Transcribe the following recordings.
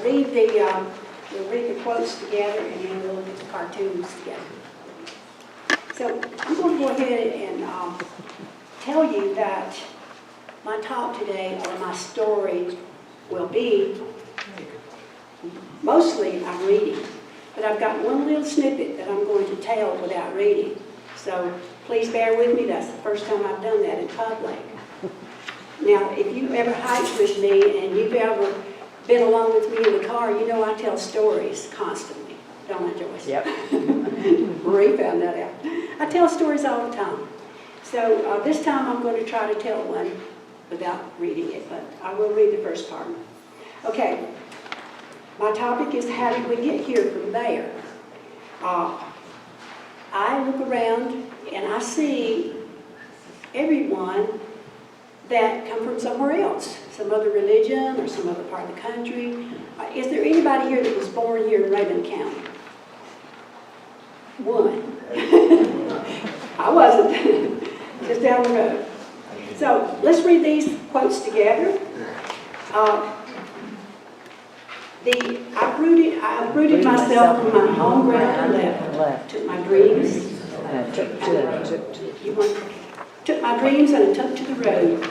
we'll read the quotes together, and then we'll look at the cartoons together. So I'm going to go ahead and tell you that my talk today, or my story, will be mostly I'm reading, but I've got one little snippet that I'm going to tell without reading. So please bear with me. That's the first time I've done that in public. Now, if you ever hiked with me and you've ever been along with me in the car, you know I tell stories constantly. Don't I, Joyce? Yep. Marie found that out. I tell stories all the time. So this time I'm going to try to tell one without reading it, but I will read the first part. Okay. My topic is, how did we get here from there? I look around and I see everyone that come from somewhere else, some other religion or some other part of the country. Is there anybody here that was born here in Raven County? One. I wasn't. Just down the road. So let's read these quotes together. I uprooted myself from my home ground and left. Took my dreams. Took my dreams and took to the road.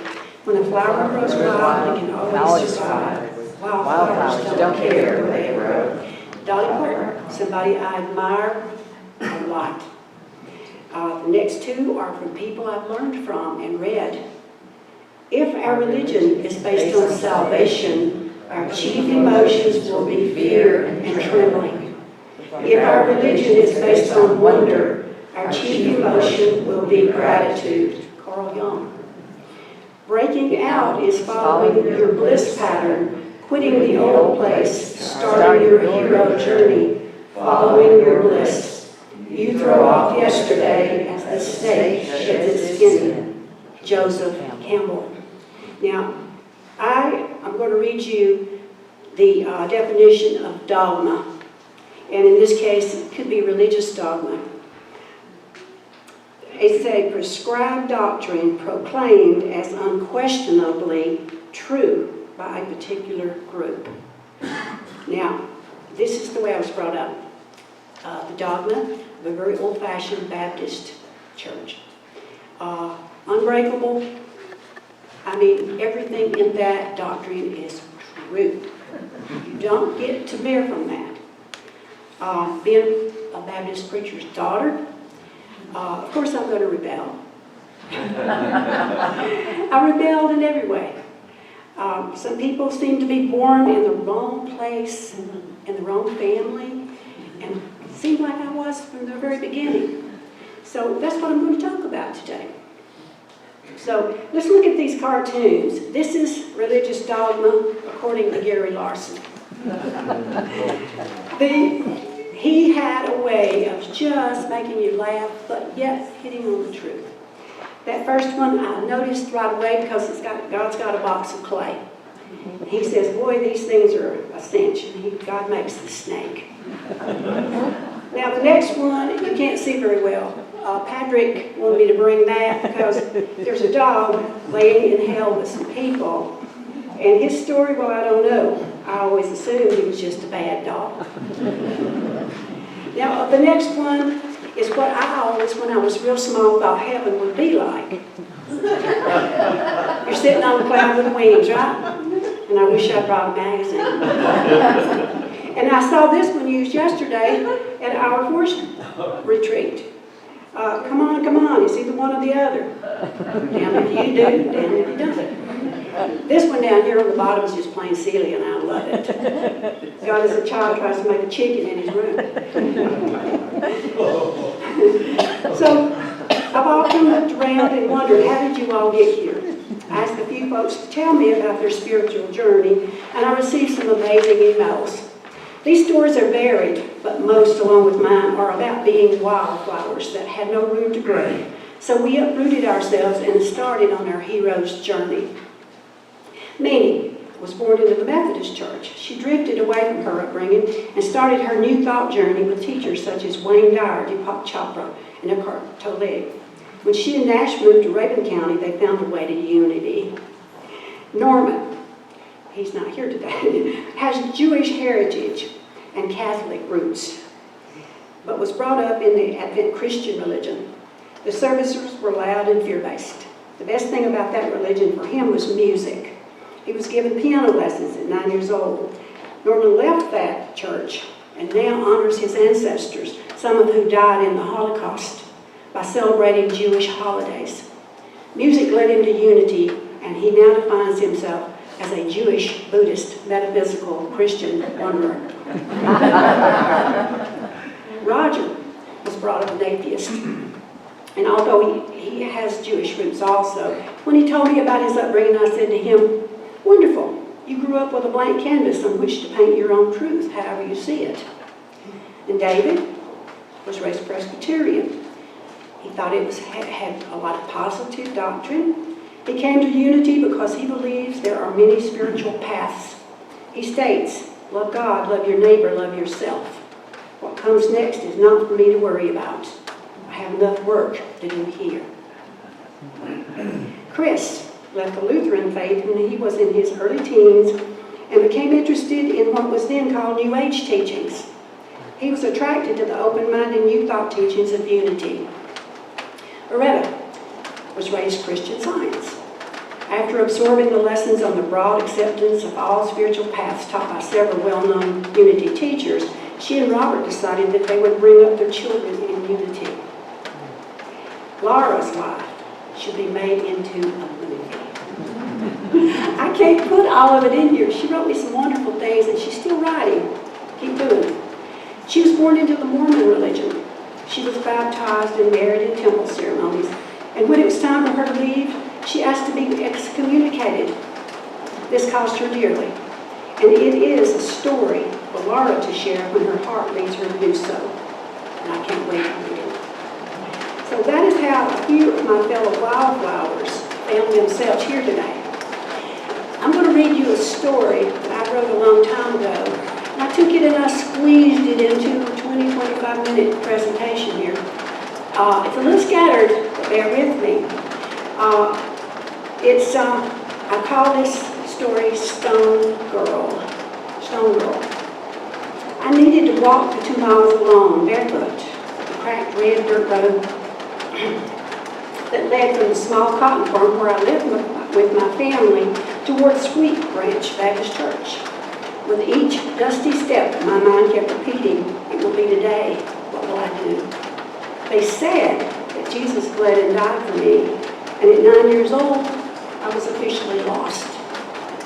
When a flower grows wild, it can always survive. Wildflowers don't care where they grow. Dolly Parton, somebody I admire a lot. The next two are from people I've learned from and read. If our religion is based on salvation, our chief emotions will be fear and trembling. If our religion is based on wonder, our chief emotion will be gratitude. Carl Jung. Breaking out is following your bliss pattern, quitting the old place, starting your hero journey, following your bliss. You throw off yesterday as the snake sheds its skin. Joseph Campbell. Now, I'm going to read you the definition of dogma. And in this case, it could be religious dogma. It's a prescribed doctrine proclaimed as unquestionably true by a particular group. Now, this is the way I was brought up. The dogma of a very old-fashioned Baptist church. Unbreakable. I mean, everything in that doctrine is true. You don't get to veer from that. Being a Baptist preacher's daughter, of course I'm going to rebel. I rebelled in every way. Some people seem to be born in the wrong place, in the wrong family, and it seemed like I was from the very beginning. So that's what I'm going to talk about today. So let's look at these cartoons. This is religious dogma according to Gary Larson. He had a way of just making you laugh, but yet hitting on the truth. That first one I noticed right away because God's got a box of clay. He says, boy, these things are a cinch. God makes the snake. Now the next one, you can't see very well. Patrick wanted me to bring that because there's a dog laying in hell with some people. And his story, well, I don't know. I always assumed he was just a bad dog. Now, the next one is what I always, when I was real small, thought heaven would be like. You're sitting on a cloud with wings, right? And I wish I'd brought a magazine. And I saw this one used yesterday at our horse retreat. Come on, it's either one or the other. Damn if you do, damn if you don't. This one down here on the bottom is just plain silly, and I love it. God, as a child, tries to make a chicken in his room. So, I've often looked around and wondered, how did you all get here? I asked a few folks to tell me about their spiritual journey, and I received some amazing emails. These stories are varied, but most, along with mine, are about being wildflowers that had no room to grow. So we uprooted ourselves and started on our hero's journey. Minnie was born into the Methodist Church. She drifted away from her upbringing and started her new thought journey with teachers such as Wayne Dyer, Deepak Chopra, and Eckhart Tolle. When she and Nash moved to Raven County, they found a way to unity. Norman. he's not here today, has Jewish heritage and Catholic roots, but was brought up in the Advent Christian religion. The services were loud and fear-based. The best thing about that religion for him was music. He was given piano lessons at 9 years old. Norman left that church and now honors his ancestors, some of who died in the Holocaust, by celebrating Jewish holidays. Music led him to unity, and he now defines himself as a Jewish, Buddhist, metaphysical, Christian wanderer. Roger was brought up an atheist, and although he has Jewish roots also, when he told me about his upbringing, I said to him, "Wonderful, you grew up with a blank canvas on which to paint your own truth, however you see it." And David was raised Presbyterian. He thought it had a lot of positive doctrine. He came to unity because he believes there are many spiritual paths. He states, love God, love your neighbor, love yourself. What comes next is not for me to worry about. I have enough work to do here. Chris left the Lutheran faith when he was in his early teens and became interested in what was then called New Age teachings. He was attracted to the open-minded New Thought teachings of unity. Loretta was raised Christian Science. After absorbing the lessons on the broad acceptance of all spiritual paths taught by several well-known unity teachers, she and Robert decided that they would bring up their children in unity. Laura's life should be made into a movie. I can't put all of it in here. She wrote me some wonderful things, and she's still writing. Keep doing it. She was born into the Mormon religion. She was baptized and married in temple ceremonies, and when it was time for her to leave, she asked to be excommunicated. This cost her dearly, and it is a story for Laura to share when her heart leads her to do so, and I can't wait to read it. So that is how a few of my fellow wildflowers found themselves here today. I'm going to read you a story that I wrote a long time ago. And I took it and I squeezed it into a 20-25-minute presentation here. It's a little scattered, but bear with me. I call this story Stone Girl. Stone Girl. I needed to walk the 2 miles alone, barefoot, the cracked red dirt road that led from the small cotton farm where I lived with my family toward Sweet Branch Baptist Church. With each dusty step, my mind kept repeating, it will be today, what will I do? They said that Jesus bled and died for me, and at 9 years old, I was officially lost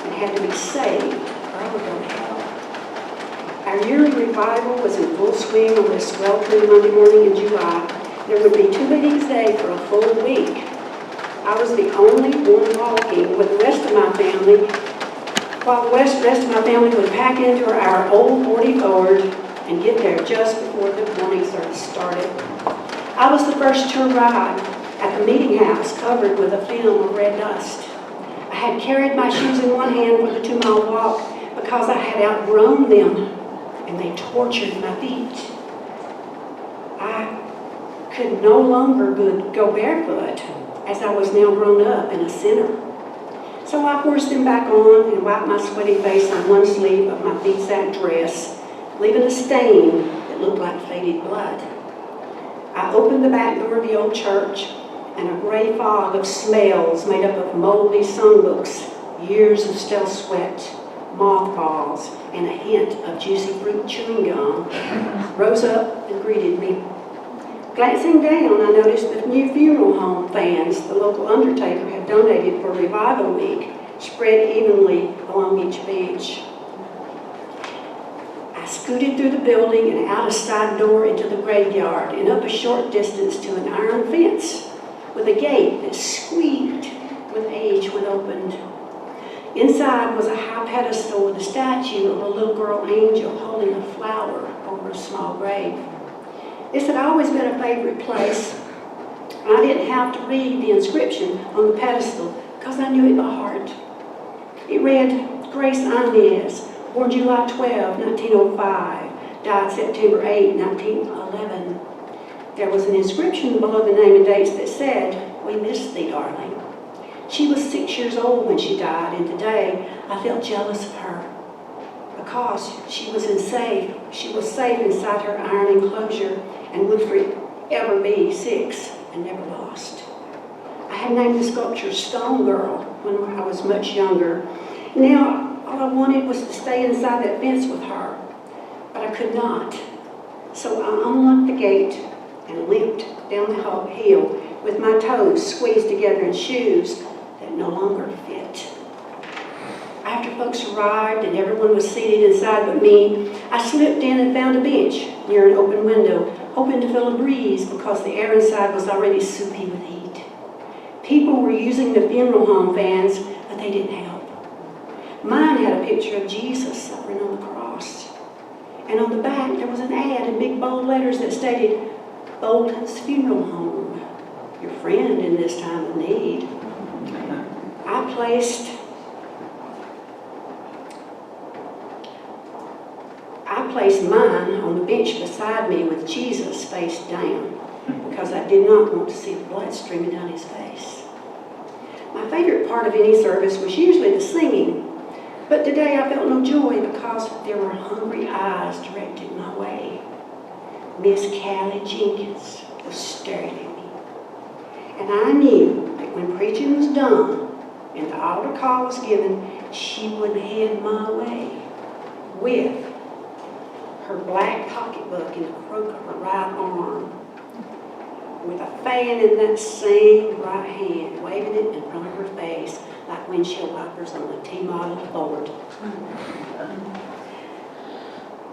and had to be saved, or I would go to hell. Our yearly revival was in full swing on this sweltering Monday morning in July. There would be 2 meetings a day for a full week. I was the only one walking with the rest of my family, while the rest of my family would pack into our old 40 Ford and get there just before the morning service started. I was the first to arrive at the meeting house covered with a film of red dust. I had carried my shoes in one hand for the 2-mile walk because I had outgrown them and they tortured my feet. I could no longer go barefoot as I was now grown up and a sinner. So I forced them back on and wiped my sweaty face on one sleeve of my feet-sack dress, leaving a stain that looked like faded blood. I opened the back door of the old church, and a gray fog of smells made up of moldy songbooks, years of stale sweat, mothballs, and a hint of juicy fruit chewing gum rose up and greeted me. Glancing down, I noticed the new funeral home fans the local undertaker had donated for Revival Week spread evenly along each bench. I scooted through the building and out a side door into the graveyard and up a short distance to an iron fence with a gate that squeaked with age when opened. Inside was a high pedestal with a statue of a little girl angel holding a flower over a small grave. This had always been a favorite place, and I didn't have to read the inscription on the pedestal because I knew it by heart. It read, Grace Inez, born July 12, 1905, died September 8, 1911. There was an inscription below the name and dates that said, we miss thee, darling. She was 6 years old when she died, and today I felt jealous of her because she was safe inside her iron enclosure and would forever be 6 and never lost. I had named the sculpture Stone Girl when I was much younger. Now, all I wanted was to stay inside that fence with her, but I could not. So I unlocked the gate and limped down the hill with my toes squeezed together in shoes that no longer fit. After folks arrived and everyone was seated inside but me, I slipped in and found a bench near an open window, hoping to feel a breeze because the air inside was already soupy with heat. People were using the funeral home fans, but they didn't help. Mine had a picture of Jesus suffering on the cross. And on the back, there was an ad in big bold letters that stated, Bolton's Funeral Home, your friend in this time of need. I placed mine on the bench beside me with Jesus face down because I did not want to see the blood streaming down his face. My favorite part of any service was usually the singing, but today I felt no joy because there were hungry eyes directed my way. Miss Callie Jenkins was staring at me, and I knew that when preaching was done and the altar call was given, she would head my way with her black pocketbook in the crook of her right arm, with a fan in that same right hand, waving it in front of her face like windshield wipers on a T-model Ford.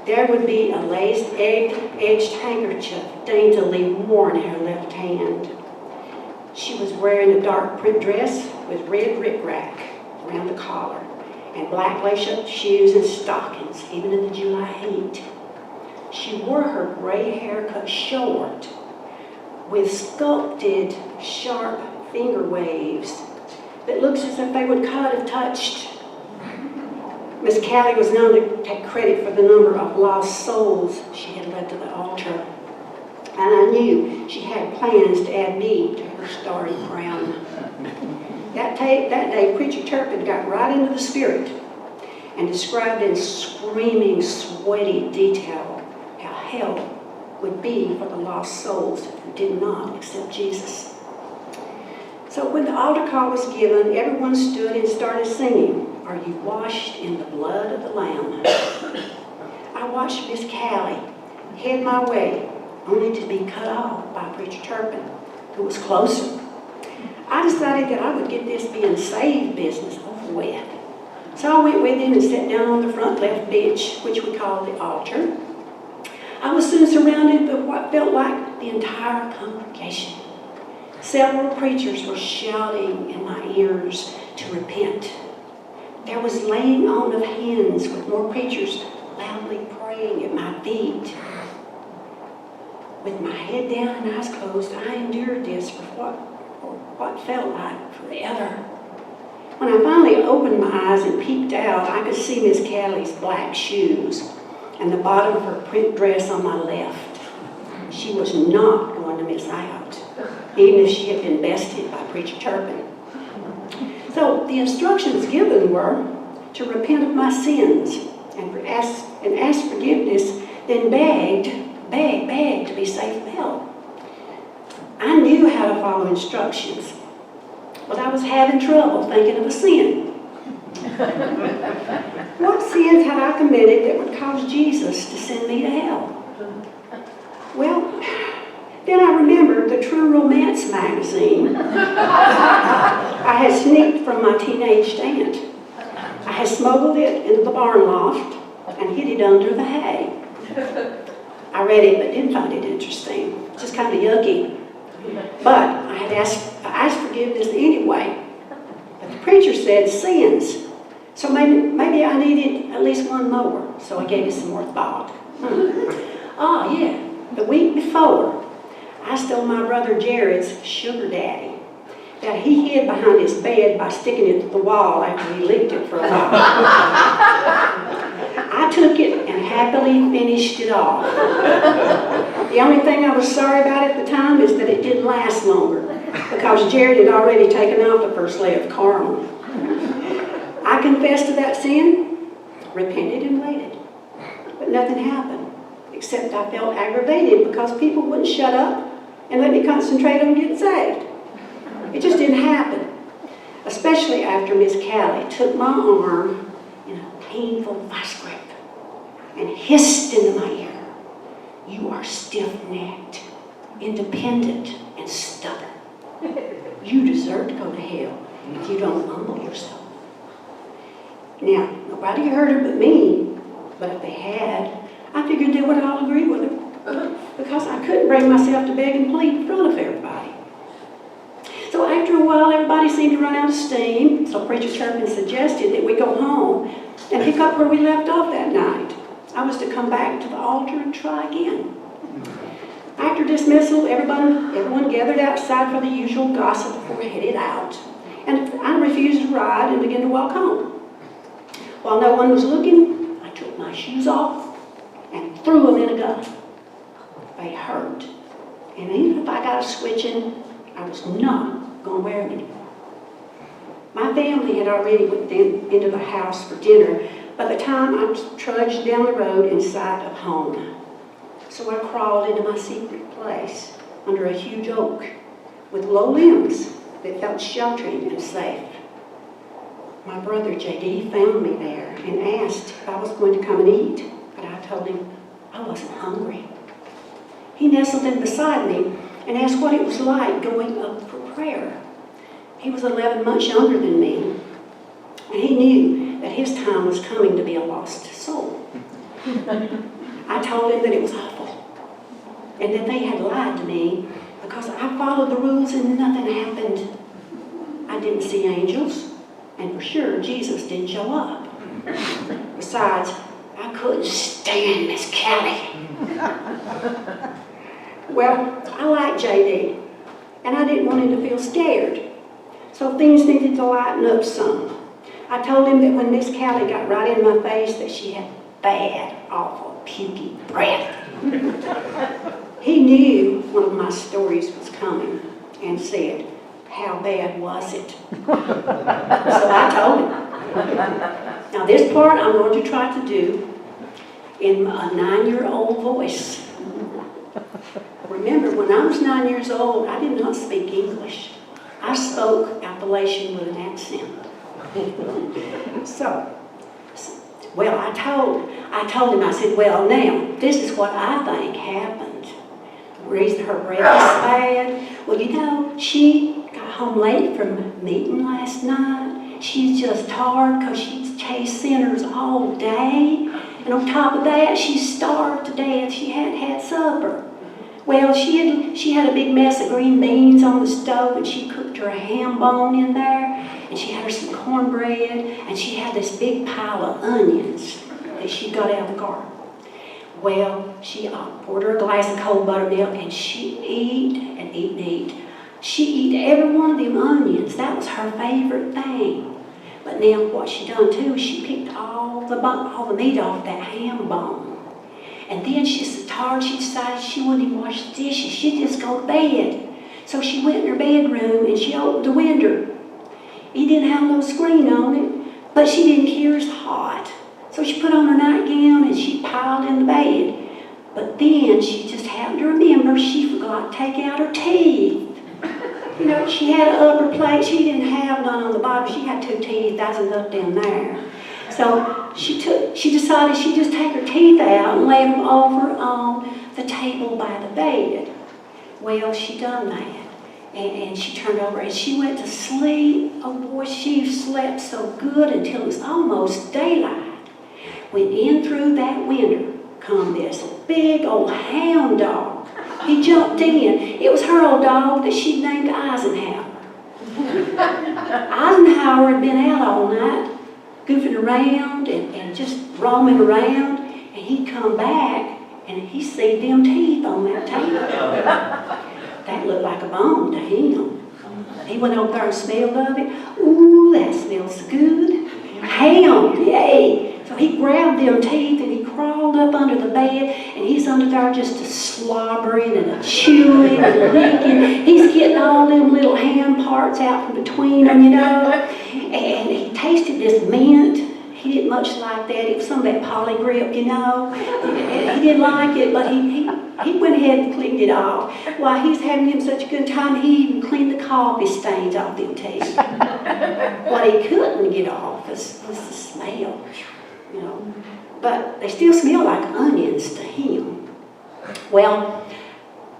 There would be a lace edged handkerchief daintily worn in her left hand. She was wearing a dark print dress with red rickrack around the collar and black lace-up shoes and stockings, even in the July heat. She wore her gray hair cut short with sculpted, sharp finger waves that looks as if they would cut if touched. Miss Callie was known to take credit for the number of lost souls she had led to the altar. And I knew she had plans to add me to her starry crown. That day, Preacher Turpin got right into the spirit and described in screaming, sweaty detail how hell would be for the lost souls who did not accept Jesus. So when the altar call was given, everyone stood and started singing, Are You Washed in the Blood of the Lamb? I watched Miss Callie head my way, only to be cut off by Preacher Turpin, who was closer. I decided that I would get this being saved business over with. So I went with him and sat down on the front left bench, which we call the altar. I was soon surrounded by what felt like the entire congregation. Several preachers were shouting in my ears to repent. There was laying on of hands with more preachers loudly praying at my feet. With my head down and eyes closed, I endured this for what felt like forever. When I finally opened my eyes and peeked out, I could see Miss Callie's black shoes and the bottom of her print dress on my left. She was not going to miss out, even if she had been bested by Preacher Turpin. So the instructions given were to repent of my sins and ask forgiveness, then beg to be safe and help. I knew how to follow instructions, but I was having trouble thinking of a sin. What sins had I committed that would cause Jesus to send me to hell? Well, then I remembered the True Romance magazine I had sneaked from my teenage aunt. I had smuggled it into the barn loft and hid it under the hay. I read it but didn't find it interesting, just kind of yucky. But I asked forgiveness anyway. But the preacher said sins. So maybe I needed at least one more. So I gave it some more thought. Oh yeah, the week before, I stole my brother Jared's sugar daddy that he hid behind his bed by sticking it to the wall after he licked it for a while. I took it and happily finished it off. The only thing I was sorry about at the time is that it didn't last longer. because Jared had already taken out the first layer of caramel. I confessed to that sin, repented, and waited. But nothing happened, except I felt aggravated because people wouldn't shut up and let me concentrate on getting saved. It just didn't happen, especially after Miss Callie took my arm in a painful vice grip and hissed into my ear, "You are stiff-necked, independent, and stubborn. You deserve to go to hell if you don't humble yourself." Now, nobody heard her but me, but if they had, I figured they would all agree with her, because I couldn't bring myself to beg and plead in front of everybody. So after a while, everybody seemed to run out of steam, so Preacher Turpin suggested that we go home and pick up where we left off that night. I was to come back to the altar and try again. After dismissal, everyone gathered outside for the usual gossip before we headed out, and I refused to ride and began to walk home. While no one was looking, I took my shoes off and threw them in a gutter. They hurt, and even if I got a switching, I was not going to wear them anymore. My family had already went into the house for dinner by the time I trudged down the road in sight of home. So I crawled into my secret place under a huge oak with low limbs that felt sheltering and safe. My brother J.D. found me there and asked if I was going to come and eat, but I told him I wasn't hungry. He nestled in beside me and asked what it was like going up for prayer. He was 11 months younger than me, and he knew that his time was coming to be a lost soul. I told him that it was awful, and that they had lied to me because I followed the rules and nothing happened. I didn't see angels, and for sure Jesus didn't show up. Besides, I couldn't stand Miss Callie. Well, I liked J.D., and I didn't want him to feel scared, so things needed to lighten up some. I told him that when Miss Callie got right in my face that she had bad, awful, pukey breath. He knew one of my stories was coming and said, "How bad was it?" So I told him. Now this part I'm going to try to do in a 9-year-old voice. Remember, when I was 9 years old, I did not speak English. I spoke Appalachian with an accent. Well, I told him, I said, "Well, now, this is what I think happened. The reason her breath is bad, well, you know, she got home late from a meeting last night. She's just tired because she's chased sinners all day. And on top of that, she's starved to death. She hadn't had supper. Well, she had a big mess of green beans on the stove, and she cooked her a ham bone in there, and she had her some cornbread, and she had this big pile of onions that she got out of the garden. Well, she poured her a glass of cold buttermilk, and she ate and ate and ate. She ate every one of them onions. That was her favorite thing. But now what she done too is she picked all the meat off that ham bone. And then she's so tired, she decided she wouldn't even wash the dishes. She'd just go to bed. So she went in her bedroom and she opened the window. It didn't have no screen on it, but she didn't care, it was hot. So she put on her nightgown and she piled in the bed. But then she just happened to remember she forgot to take out her teeth. You know, she had an upper plate. She didn't have none on the bottom. She had 2 teeth. That's enough down there. So she decided she'd just take her teeth out and lay them over on the table by the bed. Well, she done that. And she turned over and she went to sleep. Oh boy, she slept so good until it was almost daylight. When in through that window come this big old hound dog. He jumped in. It was her old dog that she'd named Eisenhower. Eisenhower had been out all night, goofing around and just roaming around, and he'd come back and he see them teeth on that table. That looked like a bone to him. He went over there and smelled of it. Ooh, that smells good. Ham, yay. So So he grabbed them teeth and he crawled up under the bed, and he's under there just a slobbering and a chewing and licking. He's getting all them little hand parts out from between them, and he tasted this mint. He didn't much like that. It was some of that poly grip, He didn't like it, but he went ahead and cleaned it off. While he's having him such a good time, he even cleaned the coffee stains off them teeth. What he couldn't get off was the smell, But they still smell like onions to him. Well,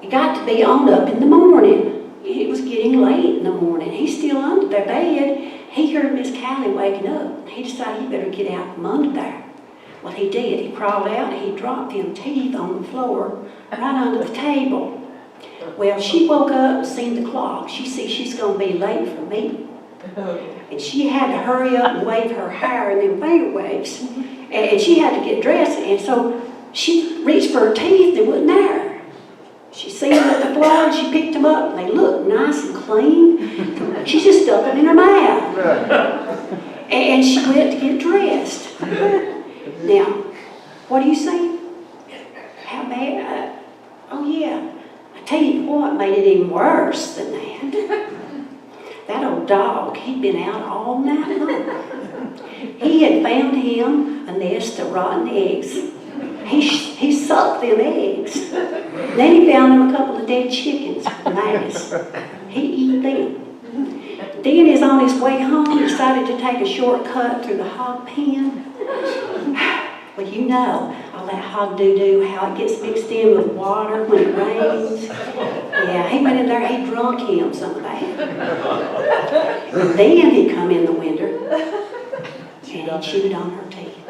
it got to be on up in the morning. It was getting late in the morning. He's still under their bed. He heard Miss Callie waking up. He decided he better get out from under there. Well, he did. He crawled out and he dropped them teeth on the floor right under the table. Well, she woke up and seen the clock. She see she's going to be late for me. And she had to hurry up and wave her hair in them finger waves. And she had to get dressed. And so she reached for her teeth. They wasn't there. She seen them at the floor and she picked them up. And they looked nice and clean. She just stuck them in her mouth. And she went to get dressed. Now, what do you say? How bad? Oh, yeah. I tell you what made it even worse than that. That old dog, he'd been out all night long. He had found him a nest of rotten eggs. He sucked them eggs. Then he found him a couple of dead chickens with maggots. He ate them. Then, as on his way home, he decided to take a shortcut through the hog pen. Well, all that hog doo-doo, how it gets mixed in with water when it rains. Yeah, he went in there, he drunk him some of that. And then he come in the winter and he chewed on her teeth.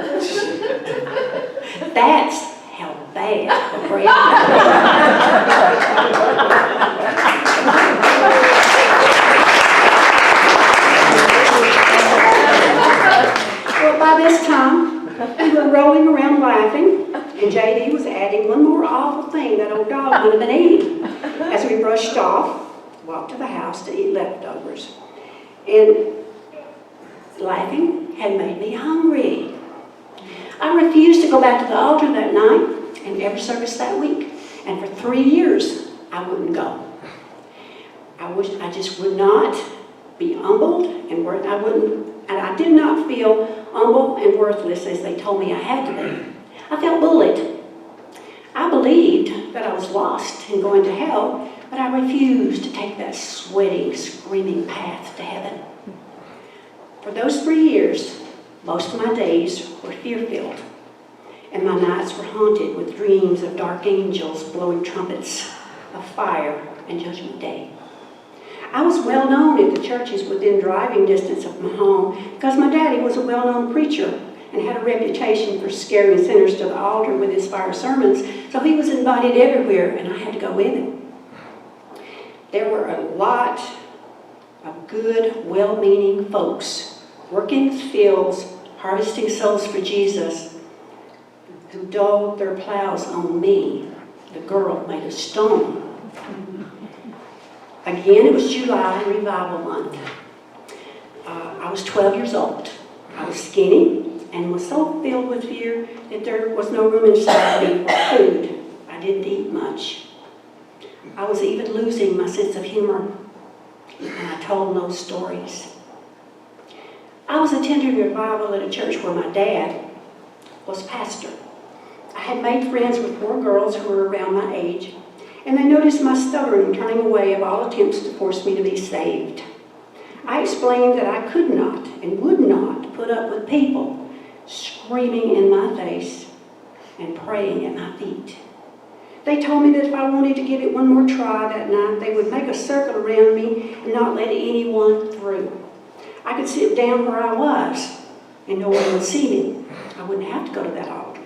That's how bad the bread Well, by this time, we were rolling around laughing, and J.D. was adding one more awful thing that old dog would have been eating. As we brushed off, walked to the house to eat leftovers. And laughing had made me hungry. I refused to go back to the altar that night and every service that week. And for 3 years, I wouldn't go. I just would not be humbled and I did not feel humble and worthless as they told me I had to be. I felt bullied. I believed that I was lost and going to hell, but I refused to take that sweating, screaming path to heaven. For those 3 years, most of my days were fear-filled, and my nights were haunted with dreams of dark angels blowing trumpets of fire and judgment day. I was well known at the churches within driving distance of my home because my daddy was a well-known preacher and had a reputation for scaring sinners to the altar with his fire sermons, so he was invited everywhere and I had to go with him. There were a lot of good, well-meaning folks working in the fields, harvesting souls for Jesus, who dulled their plows on me, the girl made of stone. Again, it was July, revival month. I was 12 years old. I was skinny and was so filled with fear that there was no room inside me for food. I didn't eat much. I was even losing my sense of humor, and I told no stories. I was attending revival at a church where my dad was pastor. I had made friends with 4 girls who were around my age, and they noticed my stubborn turning away of all attempts to force me to be saved. I explained that I could not and would not put up with people screaming in my face and praying at my feet. They told me that if I wanted to give it one more try that night, they would make a circle around me and not let anyone through. I could sit down where I was and no one would see me. I wouldn't have to go to that altar.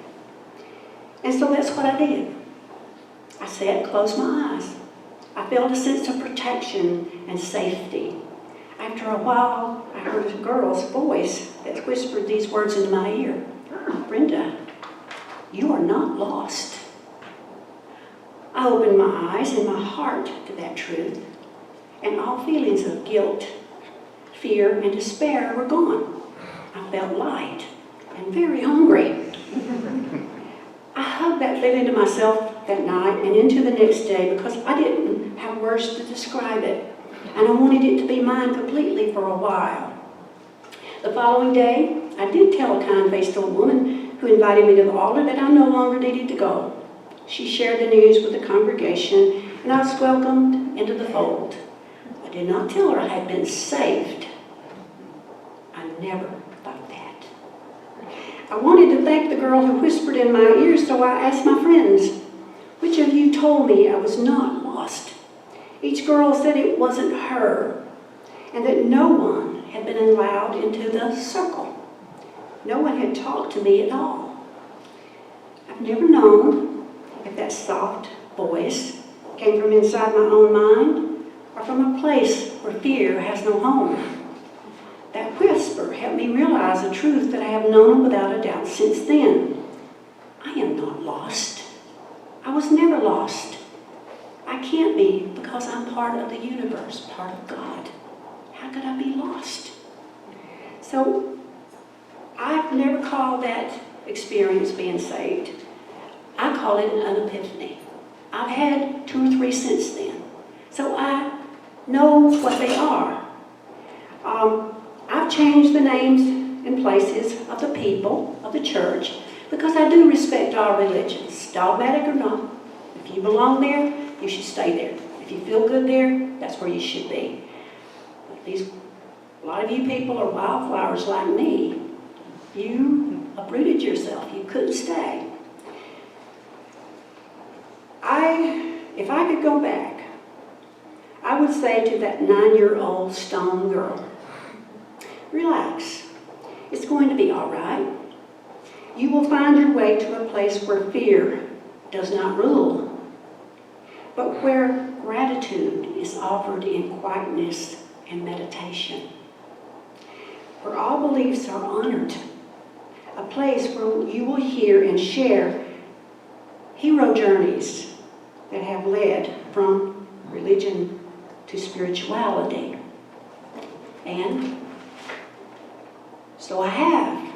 And so that's what I did. I sat and closed my eyes. I felt a sense of protection and safety. After a while, I heard a girl's voice that whispered these words into my ear. Brenda, you are not lost. I opened my eyes and my heart to that truth, and all feelings of guilt, fear, and despair were gone. I felt light and very hungry. I hugged that feeling to myself that night and into the next day because I didn't have words to describe it, and I wanted it to be mine completely for a while. The following day, I did tell a kind-faced old woman who invited me to the altar that I no longer needed to go. She shared the news with the congregation, and I was welcomed into the fold. I did not tell her I had been saved. I never thought that. I wanted to thank the girl who whispered in my ear, so I asked my friends, which of you told me I was not lost? Each girl said it wasn't her, and that no one had been allowed into the circle. No one had talked to me at all. I've never known if that soft voice came from inside my own mind or from a place where fear has no home. That whisper helped me realize a truth that I have known without a doubt since then. I am not lost. I was never lost. I can't be because I'm part of the universe, part of God. How could I be lost? So I've never called that experience being saved. I call it an epiphany. I've had 2 or 3 since then. So I know what they are. I've changed the names and places of the people of the church because I do respect all religions, dogmatic or not. If you belong there, you should stay there. If you feel good there, that's where you should be. But a lot of you people are wildflowers like me. You uprooted yourself. You couldn't stay. If I could go back, I would say to that 9-year-old stone girl, relax. It's going to be all right. You will find your way to a place where fear does not rule, but where gratitude is offered in quietness and meditation, where all beliefs are honored, a place where you will hear and share hero journeys that have led from religion to spirituality. And so I have.